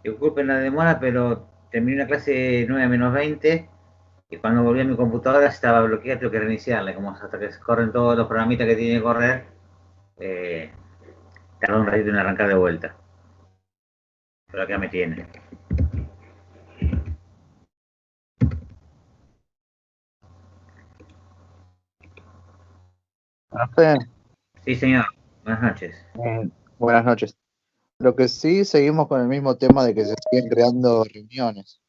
Disculpen la demora, pero terminé una clase 9 menos 20 y cuando volví a mi computadora estaba bloqueada, tengo que reiniciarla. Como hasta que se corren todos los programitas que tiene que correr, eh, tardó un ratito en arrancar de vuelta. Pero acá me tiene. Profe, Sí, señor. Buenas noches. buenas noches. Lo que sí, seguimos con el mismo tema de que se siguen creando reuniones.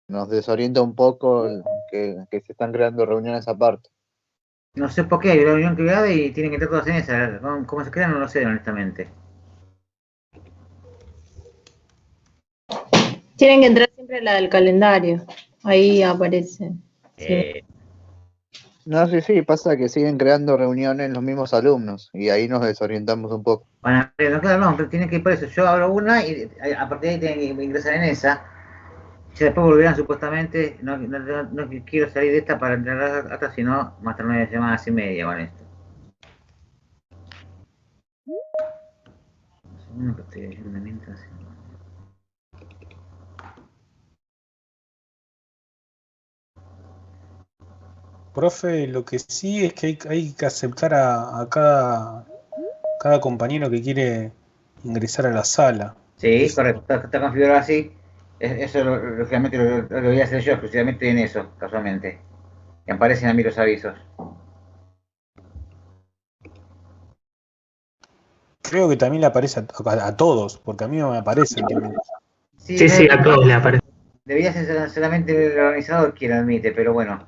Nos desorienta un poco que se están creando reuniones aparte. No sé por qué hay una reunión creada y tienen que entrar todas en esa. ¿Cómo se crean? No lo sé, honestamente. Tienen que entrar siempre la del calendario. Ahí aparece. Sí. No, sí, sí, pasa que siguen creando reuniones los mismos alumnos y ahí nos desorientamos un poco. Bueno, no, claro, no, pero tienen que ir por eso. Yo abro una y a partir de ahí tienen que ingresar en esa. Ya después volverán supuestamente. No quiero salir de esta para entrar a otra, sino más tarde 9 semanas y media con esto. Un segundo que estoy leyendo mientras. Profe, lo que sí es que hay que aceptar a cada compañero que quiere ingresar a la sala. Sí, correcto, está configurado así. Eso lógicamente lo voy a hacer yo exclusivamente en eso, casualmente. Que aparecen a mí los avisos. Creo que también le aparece a todos, porque a mí no me aparecen también. Sí, Sí, a todos les aparece. debería ser solamente el organizador quien lo admite, pero bueno.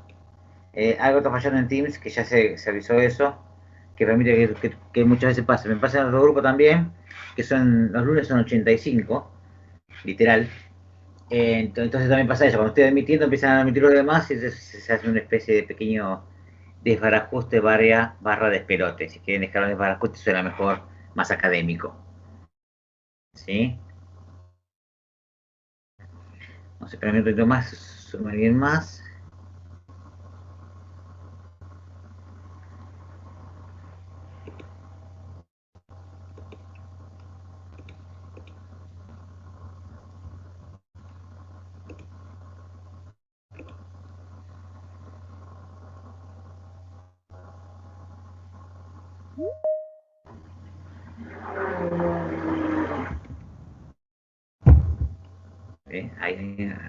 Algo está fallando en Teams, que ya se avisó eso, que permite que muchas veces pase. Me pasa en otro grupo también, que son los lunes son 85, literal. Entonces también pasa eso, cuando estoy admitiendo empiezan a admitir los demás y se hace una especie de pequeño desbarajuste barra despelote. Si quieren dejar un desbarajuste suena mejor, más académico. ¿Sí? No sé, espérame un poquito más, suma alguien más.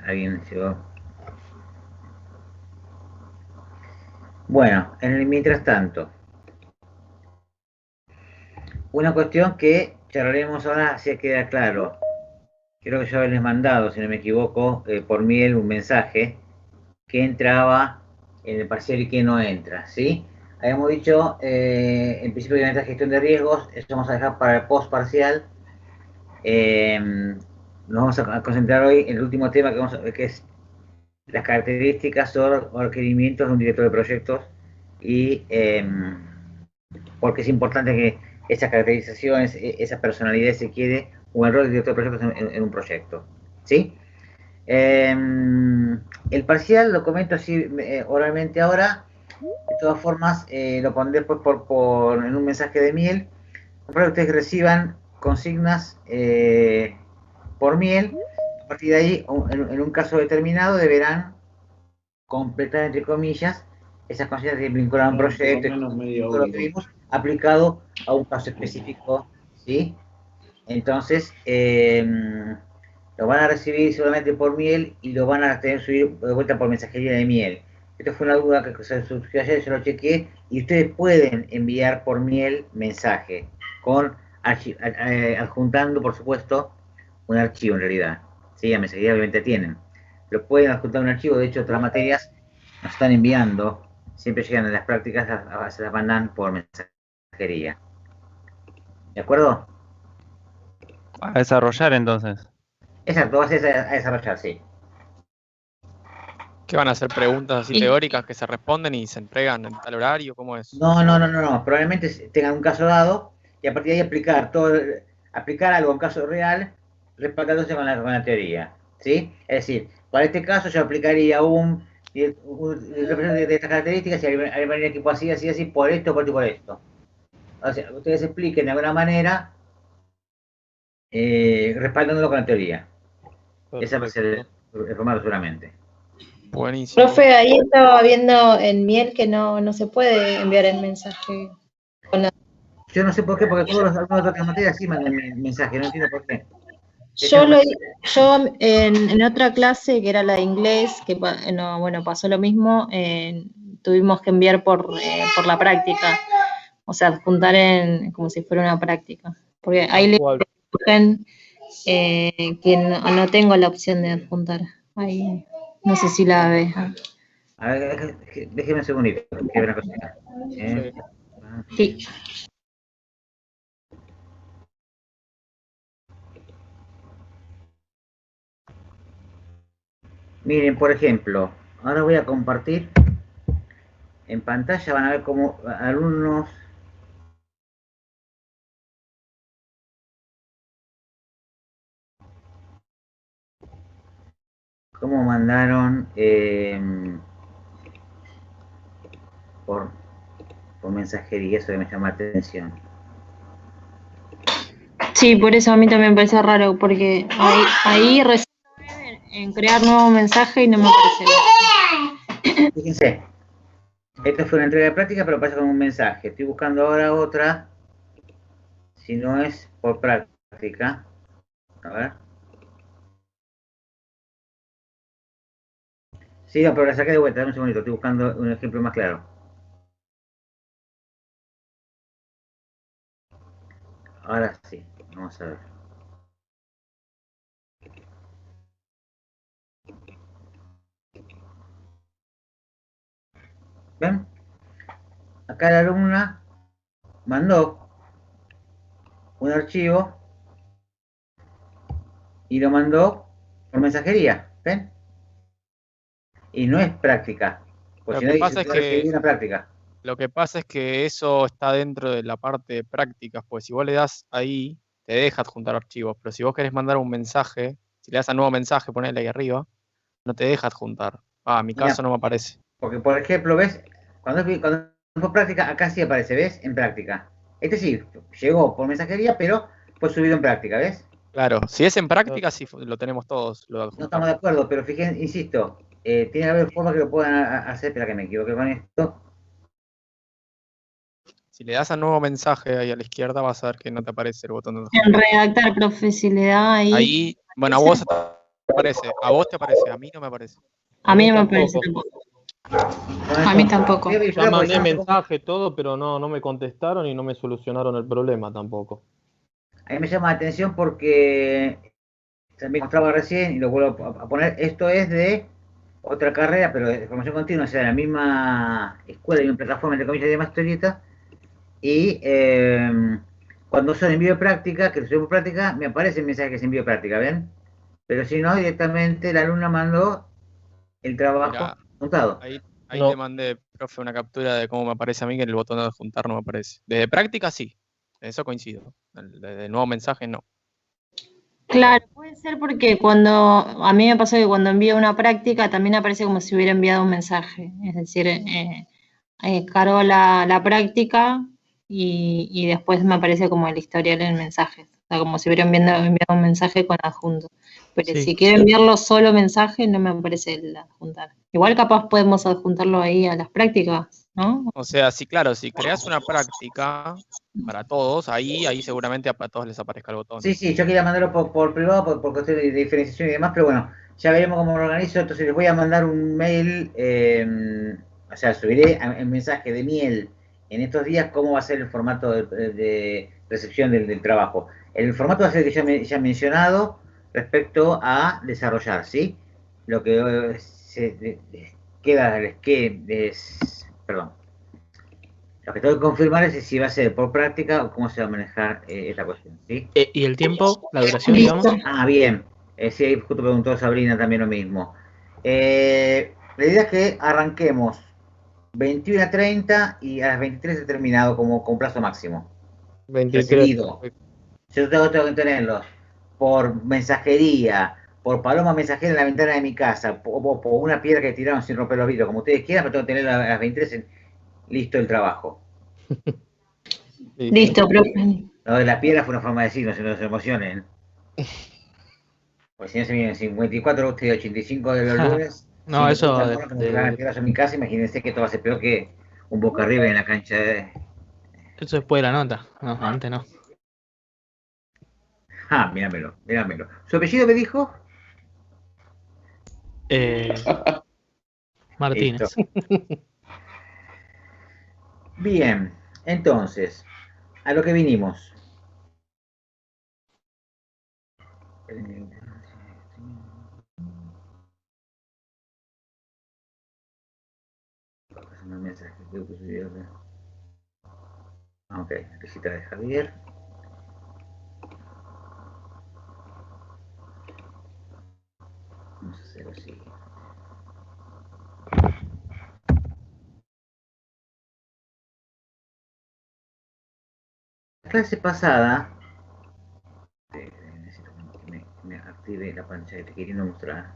Alguien llegó. Bueno, mientras tanto, una cuestión que charlaremos ahora, si queda claro. Creo que yo les mandado, si no me equivoco, por mail un mensaje que entraba en el parcial y que no entra, ¿sí? Habíamos dicho, en principio, que esta gestión de riesgos, esto vamos a dejar para el post parcial. Nos vamos a concentrar hoy en el último tema que es las características o requerimientos de un director de proyectos y porque es importante que esas caracterizaciones, esa personalidad se quede un rol de director de proyectos en un proyecto. ¿Sí? El parcial lo comento así oralmente ahora. De todas formas, lo pondré después en un mensaje de miel. Para que ustedes reciban consignas por miel. A partir de ahí, en un caso determinado, deberán completar, entre comillas, esas consignas que vinculan a un proyecto, todo lo que vimos, aplicado a un caso específico, ¿sí? Entonces, lo van a recibir solamente por miel y lo van a tener subir de vuelta por mensajería de miel. Esto fue una duda que se surgió ayer, yo lo chequeé, y ustedes pueden enviar por miel mensaje, con adjuntando, por supuesto, un archivo en realidad. Sí, a mensajería obviamente tienen. Pero pueden adjuntar un archivo, de hecho otras materias nos están enviando, siempre llegan a las prácticas, se las mandan por mensajería. ¿De acuerdo? A desarrollar entonces. Exacto, vas a desarrollar, sí. ¿Qué van a hacer preguntas así teóricas que se responden y se entregan en tal horario? ¿Cómo es? No. Probablemente tengan un caso dado y a partir de ahí aplicar algo en caso real respaldándose con la teoría. ¿Sí? Es decir, para este caso yo aplicaría un representante de estas características y hay un equipo así, por esto, por esto y por esto. O sea, ustedes expliquen de alguna manera respaldándolo con la teoría. Ese va a ser el formato seguramente. Buenísimo. Profe, ahí estaba viendo en Miel que no se puede enviar el mensaje. Yo no sé por qué, porque todos los alumnos de otras materias sí mandan mensaje, no entiendo por qué. Yo en otra clase, que era la de inglés, que pasó lo mismo, tuvimos que enviar por la práctica, o sea, adjuntar como si fuera una práctica. Porque ahí le dicen que no tengo la opción de adjuntar. Ahí, no sé si la ves. A ver, déjeme un segundito, que una cosita. Sí. Miren, por ejemplo, ahora voy a compartir en pantalla, van a ver cómo alumnos cómo mandaron por mensajería, eso que me llama la atención. Sí, por eso a mí también me parece raro, porque ahí recién en crear nuevo mensaje y no me parece. Fíjense, esto fue una entrega de práctica, pero pasa con un mensaje. Estoy buscando ahora otra, si no es por práctica. A ver. Sí, no, pero la saqué de vuelta, dame un segundito, estoy buscando un ejemplo más claro. Ahora sí, vamos a ver. ¿Ven? Acá la alumna mandó un archivo y lo mandó por mensajería, ¿ven? Y no es práctica, pues si no dice una práctica. Lo que pasa es que eso está dentro de la parte de prácticas, pues si vos le das ahí, te deja adjuntar archivos, pero si vos querés mandar un mensaje, si le das a nuevo mensaje, ponele ahí arriba, no te deja adjuntar. En mi caso no me aparece. Porque, por ejemplo, ¿ves? Cuando es por práctica, acá sí aparece, ¿ves? En práctica. Este sí, llegó por mensajería, pero fue subido en práctica, ¿ves? Claro, si es en práctica, sí lo tenemos todos, lo de No adjuntar. estamos de acuerdo, pero fíjense, insisto, tiene que haber forma que lo puedan hacer, espera que me equivoqué con esto. Si le das a nuevo mensaje ahí a la izquierda, vas a ver que no te aparece el botón de adjuntar. En redactar, profe, si le da ahí. Ahí, bueno, a vos te aparece, a mí no me aparece. A mí no me aparece tampoco. A mí tampoco. Ya mandé mensaje, todo, pero no me contestaron y no me solucionaron el problema tampoco. A mí me llama la atención porque también mostraba recién y lo vuelvo a poner. Esto es de otra carrera, pero de formación continua, o sea, de la misma escuela y una plataforma, entre comillas, de más historieta. Y cuando son envío de práctica, que estoy por práctica, me aparece el mensaje que es envío de práctica, ¿ven? Pero si no, directamente la alumna mandó el trabajo montado. Ahí te mandé, profe, una captura de cómo me aparece a mí que el botón de adjuntar no me aparece. Desde práctica sí, eso coincido. Desde el nuevo mensaje no. Claro, puede ser porque a mí me pasó que cuando envío una práctica también aparece como si hubiera enviado un mensaje. Es decir, cargo la práctica y después me aparece como el historial en mensajes. O sea, como si hubiera enviado un mensaje con adjunto. Pero Sí. si quiero enviarlo solo mensaje, no me aparece el adjuntar. Igual capaz podemos adjuntarlo ahí a las prácticas, ¿no? O sea, sí, claro, si creas una práctica para todos, ahí seguramente a todos les aparezca el botón. Sí, yo quería mandarlo por privado, por cuestión de diferenciación y demás, pero bueno, ya veremos cómo lo organizo. Entonces les voy a mandar un mail, o sea, subiré en mensaje de Miel en estos días cómo va a ser el formato de recepción del trabajo. El formato va a ser el que ya he mencionado respecto a desarrollar, ¿sí? Lo que queda, perdón. Lo que tengo que confirmar es si va a ser por práctica o cómo se va a manejar esta cuestión, ¿sí? ¿Y el tiempo, la duración, digamos? Bien. Sí, justo preguntó Sabrina también lo mismo. La idea es que arranquemos 21:30 y a las 23 he terminado con plazo máximo. 23. Recibido. Yo tengo que tenerlos por mensajería, por paloma mensajera en la ventana de mi casa, o por una piedra que tiraron sin romper los vidrios, como ustedes quieran, pero tengo que tener a las 23 listo el trabajo. Listo, profe. Lo de la piedra fue una forma de decir, no se emocionen. Pues si no se vienen 54 usted y 85 de los lunes. No, si eso me como se van a tirar a mi casa, imagínense que esto va a ser peor que un Boca River en la cancha de... eso después de la nota. No, antes no. Ah, míramelo, míramelo. ¿Su apellido me dijo? Martínez. Bien, entonces, a lo que vinimos. Ok, visita de Javier. Vamos a hacer así. La clase pasada, necesito que me active la pantalla que te queriendo mostrar.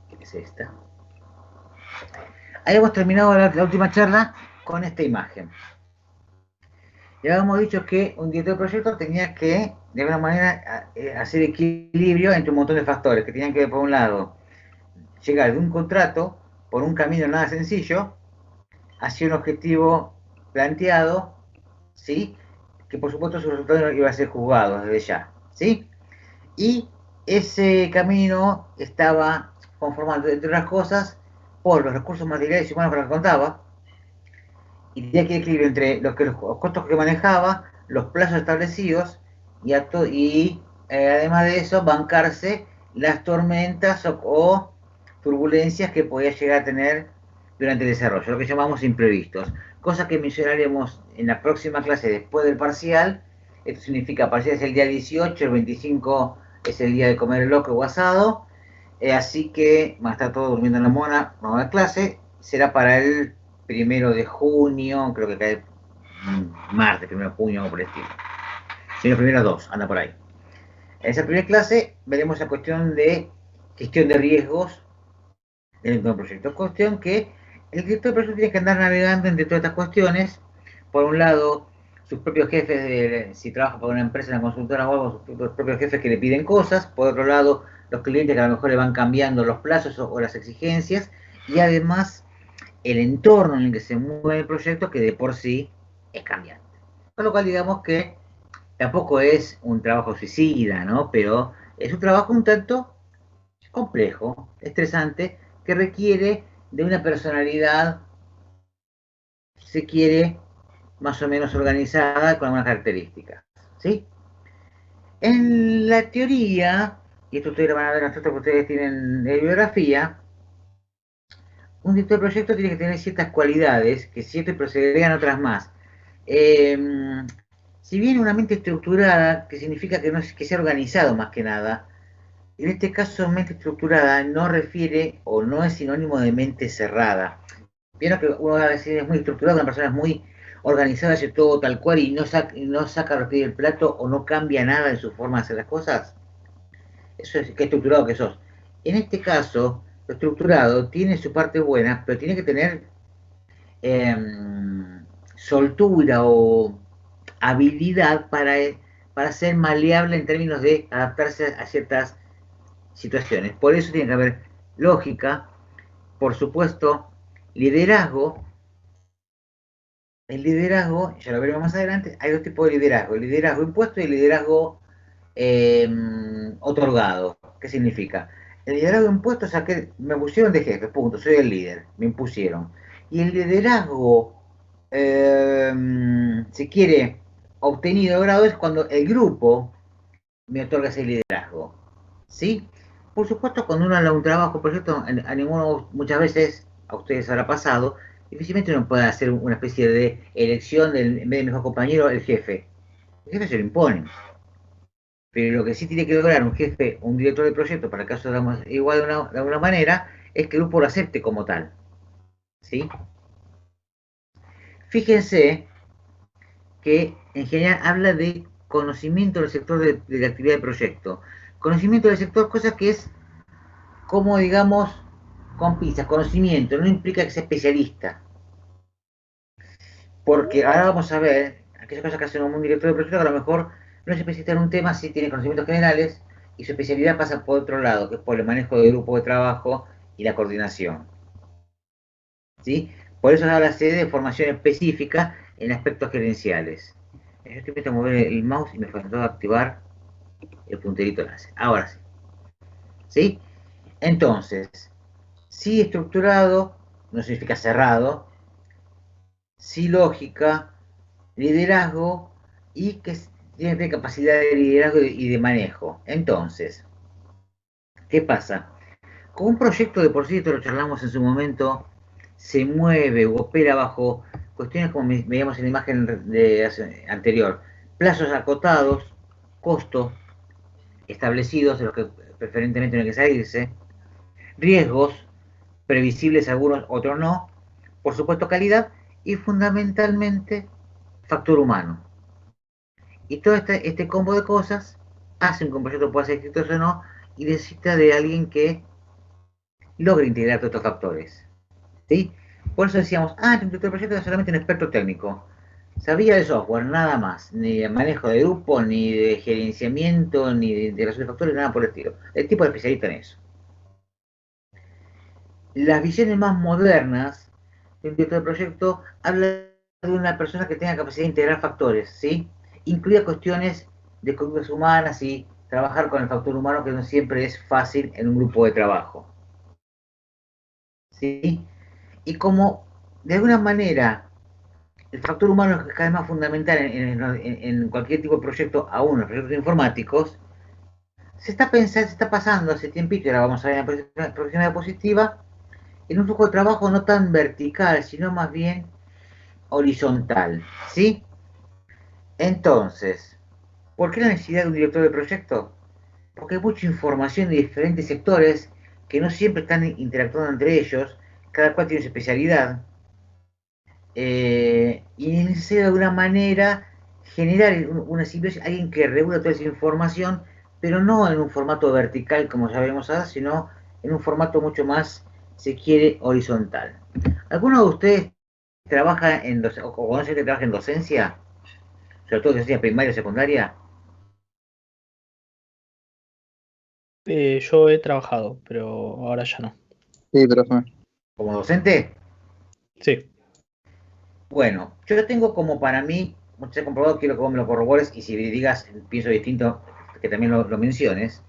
¿Qué es esta? Ahí hemos terminado la última charla con esta imagen. Ya habíamos dicho que un director de proyecto tenía que, de alguna manera, hacer equilibrio entre un montón de factores que tenían que ver, por un lado, llegar de un contrato por un camino nada sencillo hacia un objetivo planteado, ¿sí? Que por supuesto su resultado iba a ser juzgado desde ya, ¿sí? Y ese camino estaba conformado, entre otras cosas, por los recursos materiales y humanos con los que contaba, y tenía que equilibrio entre los costos que manejaba, los plazos establecidos, y además de eso, bancarse las tormentas o turbulencias que podía llegar a tener durante el desarrollo, lo que llamamos imprevistos, cosa que mencionaremos en la próxima clase después del parcial. Esto significa, parcial es el día 18, el 25 es el día de comer el loco o asado, así que va a estar todo durmiendo en la mona, vamos a la clase, será para el 1 de junio, creo que cae martes, 1 de junio o por el estilo. Si los primeros dos, anda por ahí. En esa primera clase veremos la cuestión de gestión de riesgos dentro de un proyecto. Cuestión que el director de proyecto tiene que andar navegando entre todas estas cuestiones. Por un lado, sus propios jefes, si trabaja para una empresa, una consultora o algo, sus propios jefes que le piden cosas. Por otro lado, los clientes que a lo mejor le van cambiando los plazos o las exigencias. Y además, el entorno en el que se mueve el proyecto, que de por sí es cambiante. Con lo cual, digamos que tampoco es un trabajo suicida, ¿no? Pero es un trabajo un tanto complejo, estresante, que requiere de una personalidad, si se quiere, más o menos organizada con algunas características, ¿sí? En la teoría, y esto ustedes lo van a ver nosotros que ustedes tienen de bibliografía, un director de proyecto tiene que tener ciertas cualidades, que siempre pero se agregan otras más. Si bien una mente estructurada, que significa que no es que sea organizado más que nada, en este caso mente estructurada no refiere o no es sinónimo de mente cerrada. Vieron que uno a veces es muy estructurado, una persona es muy organizada, hace todo tal cual y no saca los pies del plato o no cambia nada en su forma de hacer las cosas. Eso es que estructurado que sos. En este caso, lo estructurado tiene su parte buena, pero tiene que tener soltura o habilidad para ser maleable en términos de adaptarse a ciertas situaciones. Por eso tiene que haber lógica, por supuesto, liderazgo. El liderazgo, ya lo veremos más adelante, hay dos tipos de liderazgo: el liderazgo impuesto y el liderazgo otorgado. ¿Qué significa? El liderazgo impuesto es aquel, me pusieron de jefe, punto, soy el líder, me impusieron. Y el liderazgo, si quiere, obtenido grado, es cuando el grupo me otorga ese liderazgo, ¿sí? Por supuesto, cuando uno habla de un trabajo, por cierto, a ninguno, muchas veces, a ustedes habrá pasado, difícilmente uno puede hacer una especie de elección en vez de mejor compañero, el jefe. El jefe se lo impone. Pero lo que sí tiene que lograr un jefe, un director de proyecto, para el caso de igual de alguna manera, es que el grupo lo acepte como tal, ¿sí? Fíjense que en general habla de conocimiento del sector de la actividad de proyecto. Conocimiento del sector, cosa que es como, digamos, con pinzas, conocimiento, no implica que sea especialista. Porque ahora vamos a ver aquellas cosas que hace un director de proyecto que a lo mejor No es especialista en un tema, sí tiene conocimientos generales y su especialidad pasa por otro lado, que es por el manejo de grupo de trabajo y la coordinación. ¿Sí? Por eso habla de formación específica en aspectos gerenciales. Yo estoy intentando mover el mouse y me faltó activar el punterito láser. Ahora sí. ¿Sí? Entonces, sí estructurado, no significa cerrado, sí lógica, liderazgo y que tiene capacidad de liderazgo y de manejo. Entonces, ¿qué pasa? Como un proyecto de por sí, esto lo charlamos en su momento, se mueve o opera bajo cuestiones como veíamos en la imagen anterior, plazos acotados, costos establecidos de los que preferentemente no hay que salirse, riesgos previsibles algunos, otros no, por supuesto calidad y fundamentalmente factor humano. Y todo este combo de cosas hace que un proyecto pueda ser exitoso o no y necesita de alguien que logre integrar todos estos factores. ¿Sí? Por eso decíamos, el director de proyecto es solamente un experto técnico. Sabía de software, nada más, ni de manejo de grupo, ni de gerenciamiento, ni de integración de factores, nada por el estilo. El tipo de especialista en eso. Las visiones más modernas de un director de proyecto hablan de una persona que tenga capacidad de integrar factores, ¿sí? Incluida cuestiones de conductas humanas y trabajar con el factor humano que no siempre es fácil en un grupo de trabajo. ¿Sí? Y como de alguna manera el factor humano es cada vez más fundamental en cualquier tipo de proyecto, aún en los proyectos informáticos, se está pasando hace tiempito, y ahora vamos a ver en la próxima diapositiva, en un flujo de trabajo no tan vertical, sino más bien horizontal, ¿sí? Entonces, ¿por qué la necesidad de un director de proyecto? Porque hay mucha información de diferentes sectores que no siempre están interactuando entre ellos, cada cual tiene su especialidad, y es necesario de alguna manera generar una simbiosis, alguien que regula toda esa información, pero no en un formato vertical como ya veremos ahora, sino en un formato mucho más, se quiere, horizontal. ¿Alguno de ustedes trabaja o conoce que trabaja en docencia? Sobre todo docencia primaria o secundaria. Yo he trabajado, pero ahora ya no. Sí, profe. ¿Como docente? Sí. Bueno, yo tengo como para mí, mucho he comprobado, quiero que vos me lo corrobores y si digas, pienso distinto, que también lo menciones,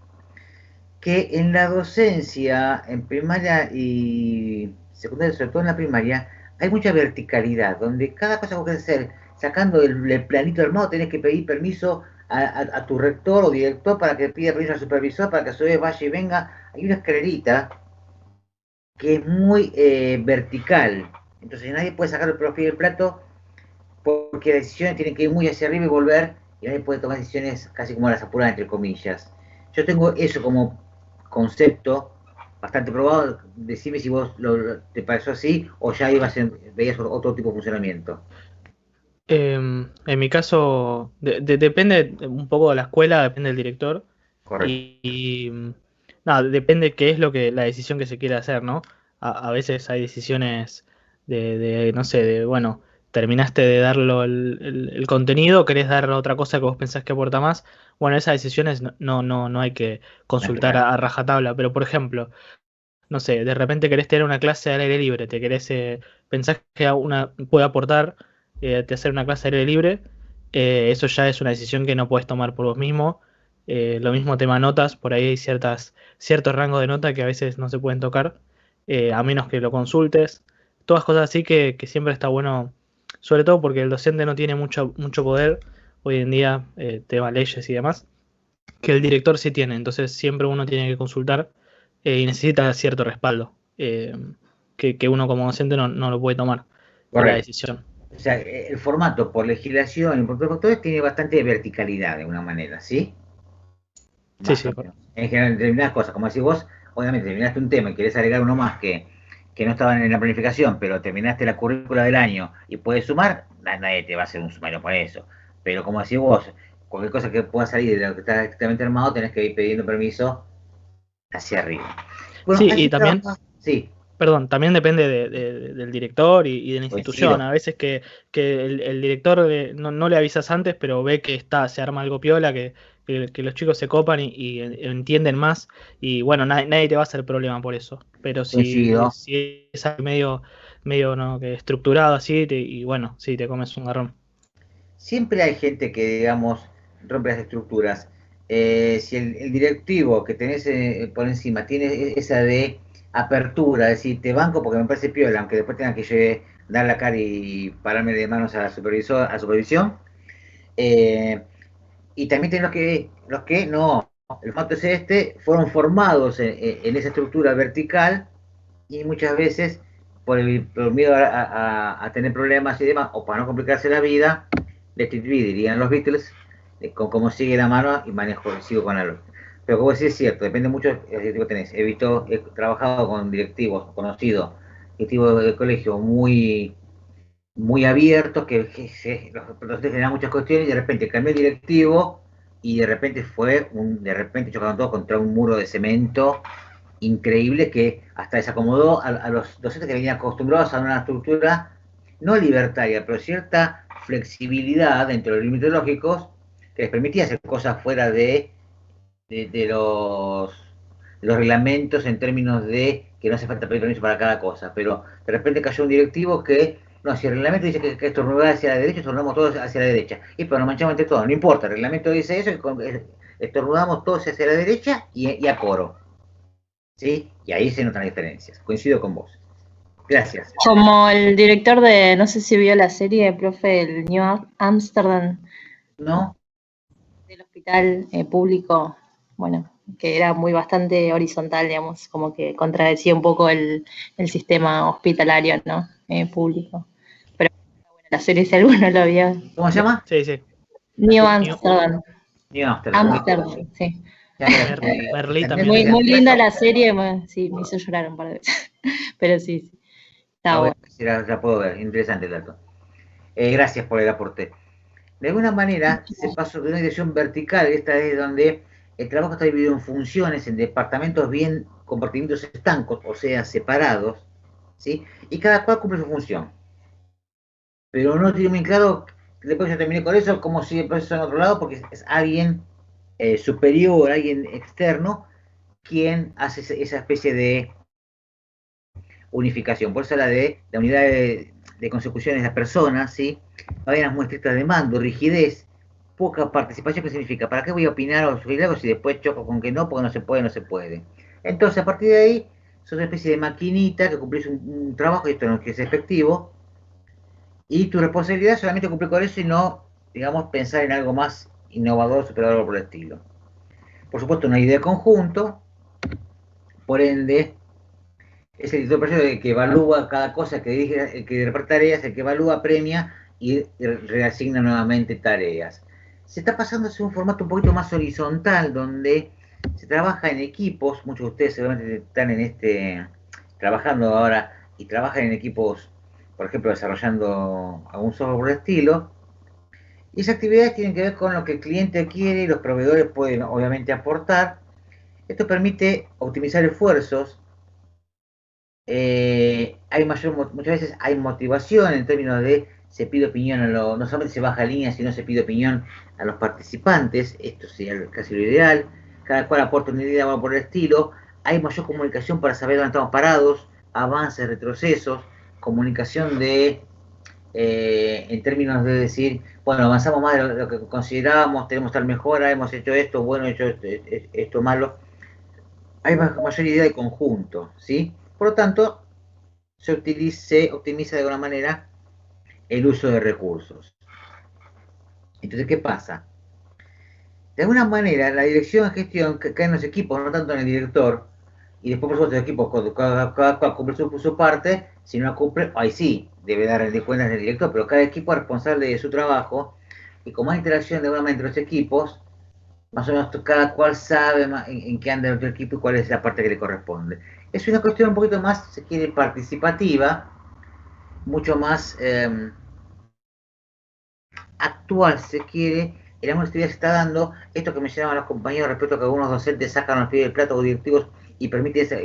que en la docencia, en primaria y secundaria, sobre todo en la primaria, hay mucha verticalidad, donde cada cosa que vos querés hacer, sacando el planito armado, tenés que pedir permiso a tu rector o director para que pida permiso al supervisor, para que a su vez vaya y venga. Hay una escalerita que es muy vertical, entonces nadie puede sacar el perfil del plato porque las decisiones tienen que ir muy hacia arriba y volver, y nadie puede tomar decisiones casi como las apuradas, entre comillas. Yo tengo eso como concepto bastante probado. Decime si vos te pareció así o ya veías otro tipo de funcionamiento. En mi caso, depende un poco de la escuela, depende del director. Correcto. Nada, depende qué es la decisión que se quiere hacer, ¿no? A veces hay decisiones no sé, bueno, terminaste de darlo el contenido, querés dar otra cosa que vos pensás que aporta más. Bueno, esas decisiones no hay que consultar a rajatabla, pero por ejemplo, no sé, de repente querés tener una clase al aire libre, pensás que una puede aportar te hacer una clase al aire libre, eso ya es una decisión que no puedes tomar por vos mismo. Lo mismo tema notas, por ahí hay ciertos rangos de nota que a veces no se pueden tocar, a menos que lo consultes. Todas cosas así que siempre está bueno, sobre todo porque el docente no tiene mucho poder hoy en día, tema leyes y demás, que el director sí tiene, entonces siempre uno tiene que consultar y necesita cierto respaldo, que uno como docente no lo puede tomar de la decisión. O sea, el formato por legislación y por otros factores tiene bastante verticalidad de alguna manera, ¿sí? Sí, sí. En general, en determinadas cosas, como decís vos, obviamente terminaste un tema y querés agregar uno más que no estaban en la planificación, pero terminaste la currícula del año y puedes sumar, nadie te va a hacer un sumario por eso. Pero como decís vos, cualquier cosa que pueda salir de lo que está estrictamente armado, tenés que ir pidiendo permiso hacia arriba. Bueno, sí, y también, sí. Perdón, también depende del director y de la institución. Coincido. A veces que el director no le avisas antes, pero ve que se arma algo piola, que los chicos se copan y entienden más. Y bueno, nadie te va a hacer problema por eso. Pero Coincido. si es algo medio ¿no? que estructurado así, y bueno, sí, te comes un garrón. Siempre hay gente que, digamos, rompe las estructuras. Si el directivo que tenés por encima tiene esa de apertura, es decir, te banco porque me parece piola, aunque después tenga que dar la cara y pararme de manos a la supervisión. Eh, y también tenés los que no. El formato es fueron formados en esa estructura vertical y muchas veces por miedo a tener problemas y demás, o para no complicarse la vida, let it be, dirían los Beatles, con cómo sigue la mano y sigo con la luz. Pero como decís, es cierto, depende mucho del directivo que tenés. He trabajado con directivos conocidos, directivos de colegio muy abiertos, los profesores generan muchas cuestiones y de repente cambió el directivo y de repente de repente chocaron todos contra un muro de cemento increíble que hasta desacomodó a los docentes que venían acostumbrados a una estructura no libertaria, pero cierta flexibilidad dentro de los límites lógicos que les permitía hacer cosas fuera de los reglamentos en términos de que no hace falta pedir permiso para cada cosa, pero de repente cayó un directivo que, no, si el reglamento dice que estornudar hacia la derecha, estornudamos todos hacia la derecha, y pero nos manchamos entre todos, no importa, el reglamento dice eso, estornudamos todos hacia la derecha y a coro. ¿Sí? Y ahí se notan las diferencias. Coincido con vos. Gracias. Como el director de, no sé si vio la serie, profe, el New Amsterdam. ¿No? Del hospital público, bueno, que era bastante horizontal, digamos, como que contradecía un poco el sistema hospitalario, ¿no? Público. Pero bueno, la serie, si alguno lo vio. ¿Cómo se llama? Sí. New Amsterdam. New Amsterdam. Amsterdam, sí. Merlí también. Muy linda la serie, sí, me hizo llorar un par de veces. Pero sí. Está bueno. La puedo ver, interesante el dato. Gracias por el aporte. De alguna manera se pasó de una dirección vertical, esta es donde el trabajo está dividido en funciones, en departamentos bien compartimientos estancos, o sea, separados, ¿sí? Y cada cual cumple su función. Pero no tiene muy claro, después yo terminé con eso, como si el proceso en otro lado, porque es alguien superior, alguien externo, quien hace esa especie de unificación. Por eso la unidad de consecución es la persona, ¿sí? Hay muy estrictas de mando, rigidez, poca participación, ¿qué significa? ¿Para qué voy a opinar o sugerir algo si después choco con que no, porque no se puede? Entonces, a partir de ahí, sos una especie de maquinita que cumplís un trabajo, y esto no es efectivo, y tu responsabilidad es solamente cumplir con eso y no, digamos, pensar en algo más innovador, superador por el estilo. Por supuesto, una idea de conjunto, por ende, es el director el que evalúa cada cosa, que dirige, el que reparte tareas, el que evalúa, premia y reasigna nuevamente tareas. Se está pasando a ser un formato un poquito más horizontal, donde se trabaja en equipos, muchos de ustedes seguramente están trabajando ahora y trabajan en equipos, por ejemplo, desarrollando algún software por el estilo, y esas actividades tienen que ver con lo que el cliente quiere y los proveedores pueden obviamente aportar. Esto permite optimizar esfuerzos. Muchas veces hay motivación en términos de se pide opinión no solamente se baja línea, sino se pide opinión a los participantes. Esto sería casi lo ideal. Cada cual aporta una idea por el estilo. Hay mayor comunicación para saber dónde estamos parados, avances, retrocesos, comunicación en términos de decir, bueno, avanzamos más de lo que considerábamos, tenemos tal mejora, hemos hecho esto, bueno, hecho esto malo. Hay mayor idea de conjunto, ¿sí? Por lo tanto, se optimiza de alguna manera el uso de recursos. Entonces, ¿qué pasa? De alguna manera, la dirección de gestión cae en los equipos, no tanto en el director, y después, por supuesto, los equipos, cada cual cumple su parte. Si no la cumple, ahí sí, debe dar de cuentas del director, pero cada equipo es responsable de su trabajo, y con más interacción de alguna manera entre los equipos, más o menos cada cual sabe en qué anda el otro equipo y cuál es la parte que le corresponde. Es una cuestión un poquito más, se quiere, participativa, mucho más actual, se quiere. En algunas actividades se está dando esto que mencionaban los compañeros respecto a que algunos docentes sacan los pies del plato o directivos y permite esa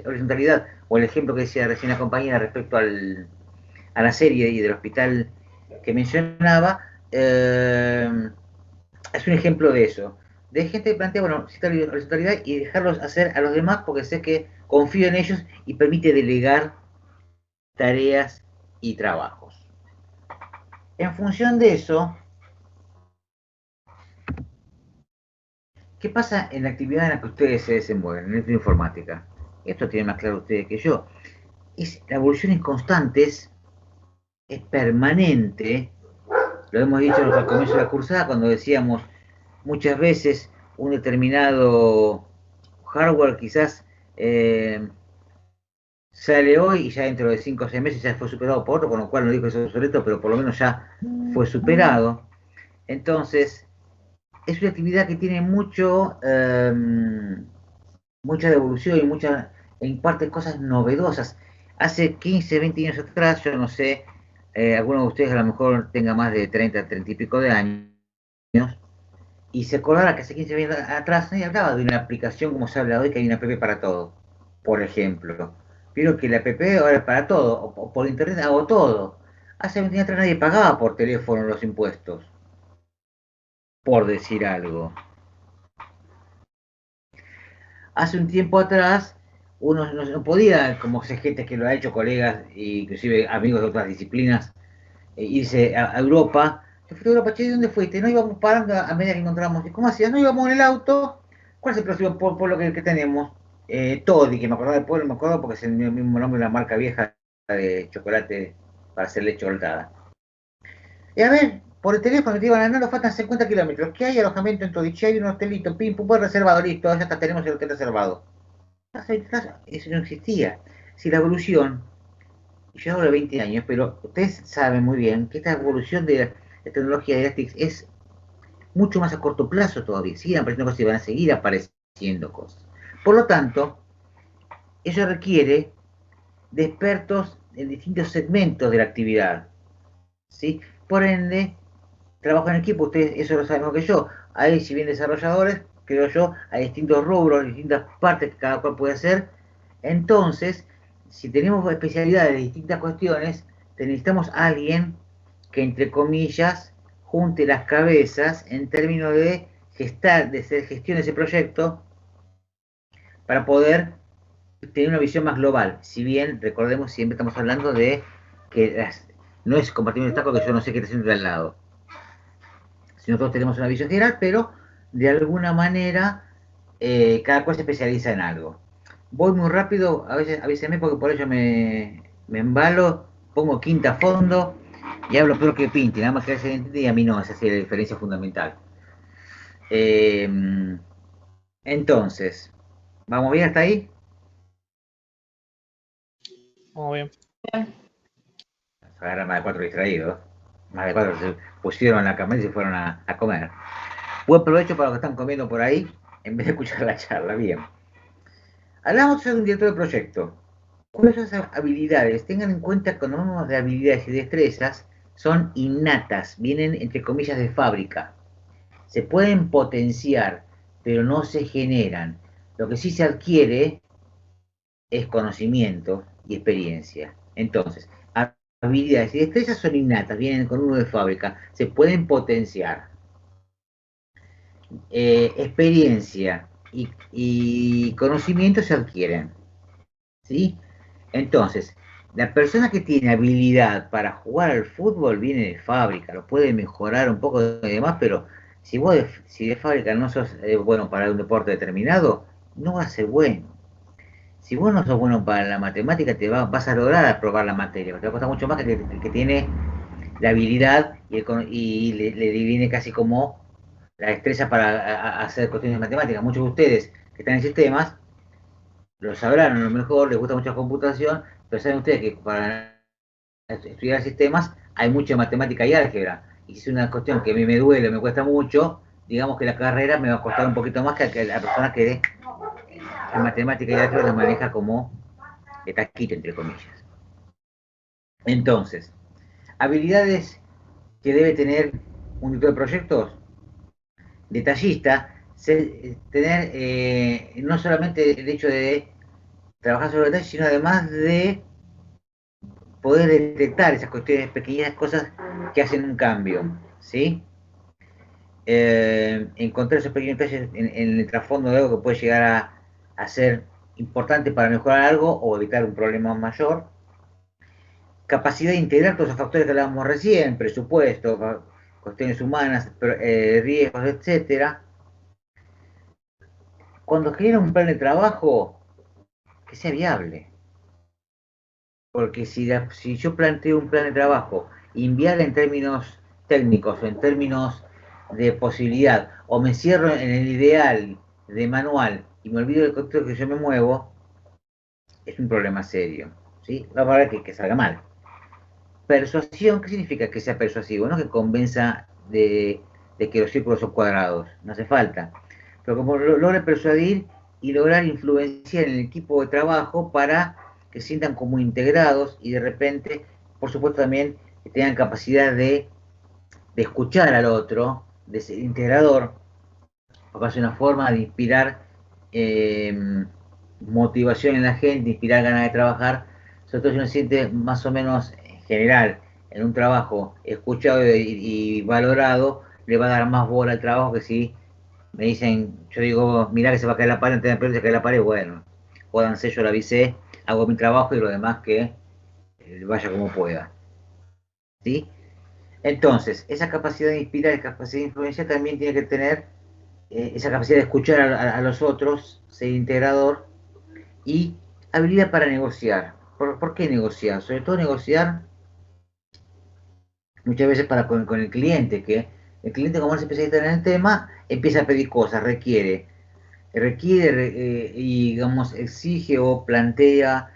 horizontalidad, o el ejemplo que decía recién la compañera respecto a la serie y del hospital que mencionaba, es un ejemplo de eso. De gente que plantea, bueno, cierta horizontalidad y dejarlos hacer a los demás porque sé que confío en ellos y permite delegar tareas y trabajos. En función de eso, ¿qué pasa en la actividad en la que ustedes se desenvuelven, en la informática? Esto tiene más claro ustedes que yo. La evolución es constante, es permanente. Lo hemos dicho al comienzo de la cursada cuando decíamos muchas veces un determinado hardware quizás sale hoy y ya dentro de 5 o 6 meses ya fue superado por otro, con lo cual no digo que es obsoleto, pero por lo menos ya fue superado. Entonces, es una actividad que tiene mucha devolución y en parte cosas novedosas. Hace 15, 20 años atrás, yo no sé, alguno de ustedes a lo mejor tenga más de 30, 30 y pico de años, y se acordará que hace 15 años atrás nadie hablaba de una aplicación como se habla hoy, que hay una app para todo, por ejemplo. Pero que la app ahora es para todo, o por internet hago todo. Hace 20 años atrás nadie pagaba por teléfono los impuestos, por decir algo. Hace un tiempo atrás uno no podía, como sé gente que lo ha hecho, colegas e inclusive amigos de otras disciplinas, irse a Europa. Se fue a Europa, che, ¿dónde fuiste? No íbamos parando a medida que encontramos. ¿Cómo hacías? No íbamos en el auto. ¿Cuál es el próximo pueblo que tenemos? Toddy, que me acordaba del pueblo, me acuerdo porque es el mismo nombre de la marca vieja de chocolate para hacer leche voltada. Y a ver, por el teléfono te iban a nos faltan 50 kilómetros. ¿Qué hay? Alojamiento en Todiche, hay un hotelito, pim, pum, reservado, listo, ya está, tenemos el hotel reservado. Eso no existía. Si la evolución, yo hablo de 20 años, pero ustedes saben muy bien que esta evolución de la tecnología de Elastic es mucho más a corto plazo todavía. Siguen apareciendo cosas y van a seguir apareciendo cosas. Por lo tanto, eso requiere de expertos en distintos segmentos de la actividad. ¿Sí? Por ende, trabajo en equipo, ustedes eso lo saben mejor que yo. Hay, si bien desarrolladores, creo yo, hay distintos rubros, distintas partes que cada cual puede hacer. Entonces, si tenemos especialidades de distintas cuestiones, necesitamos a alguien que, entre comillas, junte las cabezas en términos de gestar, de hacer gestión de ese proyecto para poder tener una visión más global. Si bien, recordemos, siempre estamos hablando de que no es compartir un estaco que yo no sé qué está haciendo de al lado. Si nosotros tenemos una visión general, pero de alguna manera cada cual se especializa en algo. Voy muy rápido, a veces avísenme porque por ello me embalo, pongo quinta a fondo y hablo peor que Pinti, nada más que a veces entiende y a mí no, esa es la diferencia fundamental. Entonces, ¿vamos bien hasta ahí? Muy bien. Se agarran más de 4 distraídos, más de 4 se pusieron en la cama y se fueron a comer. Buen provecho para los que están comiendo por ahí, en vez de escuchar la charla, bien. Hablamos de un director de proyecto. ¿Cuáles son esas habilidades? Tengan en cuenta que cuando hablamos de habilidades y destrezas, son innatas, vienen entre comillas de fábrica. Se pueden potenciar, pero no se generan. Lo que sí se adquiere es conocimiento y experiencia. Entonces, habilidades y destrezas son innatas, vienen con uno de fábrica, se pueden potenciar. Experiencia y conocimiento se adquieren. ¿Sí? Entonces, la persona que tiene habilidad para jugar al fútbol viene de fábrica, lo puede mejorar un poco de demás, pero si de fábrica no sos bueno para un deporte determinado, no va a ser bueno. Si vos no sos bueno para la matemática, vas a lograr aprobar la materia, te va a costar mucho más que el que tiene la habilidad y le viene casi como la destreza para hacer cuestiones matemáticas. Muchos de ustedes que están en sistemas lo sabrán, a lo mejor les gusta mucho la computación, pero saben ustedes que para estudiar sistemas hay mucha matemática y álgebra. Y si es una cuestión que a mí me duele, me cuesta mucho, digamos que la carrera me va a costar un poquito más que la persona que la matemática y álgebra la maneja como de taquito, entre comillas. Entonces, habilidades que debe tener un director de proyectos: detallista, tener no solamente el hecho de trabajar sobre detalles, sino además de poder detectar esas cuestiones, pequeñas cosas que hacen un cambio, ¿sí? Encontrar esos pequeños detalles en el trasfondo de algo que puede llegar a ser importante para mejorar algo o evitar un problema mayor. Capacidad de integrar todos esos factores que hablábamos recién, presupuesto, cuestiones humanas, riesgos, etcétera. Cuando genera un plan de trabajo, que sea viable. Porque si yo planteo un plan de trabajo inviable en términos técnicos o en términos de posibilidad, o me cierro en el ideal de manual y me olvido del contexto que yo me muevo, es un problema serio, ¿sí? Va a haber que salga mal. Persuasión, ¿qué significa que sea persuasivo? No que convenza de que los círculos son cuadrados, no hace falta. Pero como logre persuadir y lograr influenciar en el equipo de trabajo para que se sientan como integrados y de repente, por supuesto también, que tengan capacidad de escuchar al otro, de ser integrador, porque es una forma de inspirar motivación en la gente, inspirar ganas de trabajar, sobre todo si uno se siente más o menos en general en un trabajo escuchado y valorado, le va a dar más bola al trabajo que si me dicen, yo digo, mirá que se va a caer la pared, antes de que se cae la pared, bueno, jódanse, yo la avisé, hago mi trabajo y lo demás que vaya como pueda. ¿Sí? Entonces, esa capacidad de inspirar, esa capacidad de influencia también tiene que tener esa capacidad de escuchar a los otros, ser integrador y habilidad para negociar. ¿Por qué negociar? Sobre todo negociar muchas veces con el cliente, que el cliente como es especialista en el tema, empieza a pedir cosas, requiere y digamos exige o plantea,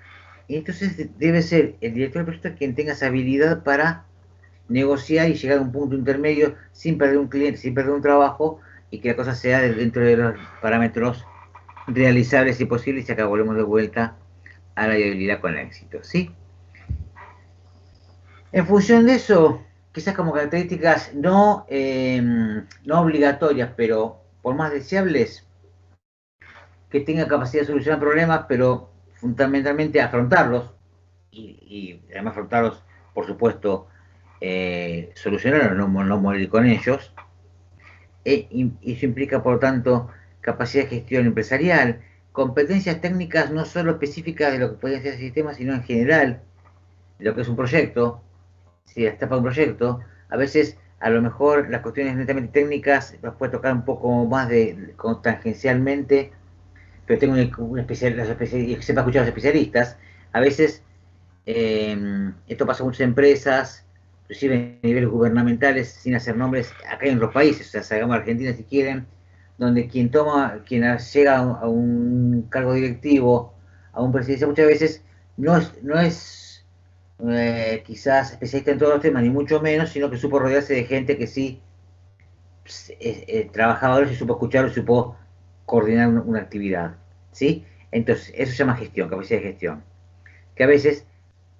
y entonces debe ser el director del proyecto quien tenga esa habilidad para negociar y llegar a un punto intermedio sin perder un cliente, sin perder un trabajo y que la cosa sea dentro de los parámetros realizables y posibles y acá volvemos de vuelta a la viabilidad con el éxito, ¿sí? En función de eso, quizás como características no obligatorias, pero por más deseables, que tenga capacidad de solucionar problemas, pero fundamentalmente afrontarlos, y además afrontarlos, por supuesto, solucionarlos, no morir con ellos. Eso implica, por lo tanto, capacidad de gestión empresarial, competencias técnicas no solo específicas de lo que puede ser el sistema, sino en general, de lo que es un proyecto, si está para un proyecto, a veces a lo mejor las cuestiones netamente técnicas las puede tocar un poco más tangencialmente, pero tengo un especial, y sepa escuchar a los especialistas. A veces esto pasa en muchas empresas, inclusive a niveles gubernamentales, sin hacer nombres, acá en los países, o sea, salgamos a Argentina si quieren, donde quien llega a un cargo directivo, a un presidencia, muchas veces no es quizás especialista en todos los temas, ni mucho menos, sino que supo rodearse de gente que sí trabajadores y supo escuchar y supo coordinar una actividad, ¿sí? Entonces, eso se llama gestión, capacidad de gestión, que a veces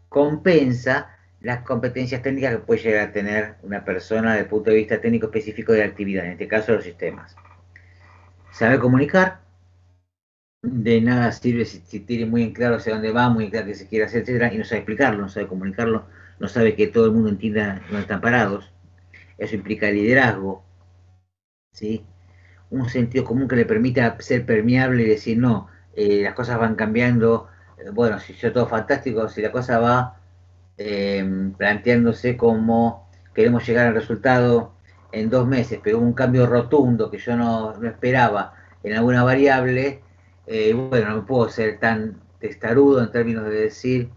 compensa las competencias técnicas que puede llegar a tener una persona desde el punto de vista técnico específico de la actividad, en este caso los sistemas. Saber comunicar, de nada sirve si tiene muy en claro hacia dónde va, muy en claro qué se quiere hacer, etcétera, y no sabe explicarlo, no sabe comunicarlo, no sabe que todo el mundo entienda dónde están parados. Eso implica liderazgo, ¿sí? Un sentido común que le permita ser permeable y decir, no, las cosas van cambiando, bueno, si yo todo fantástico, si la cosa va planteándose como queremos llegar al resultado en 2 meses, pero hubo un cambio rotundo que yo no esperaba en alguna variable, bueno, no puedo ser tan testarudo en términos de decir,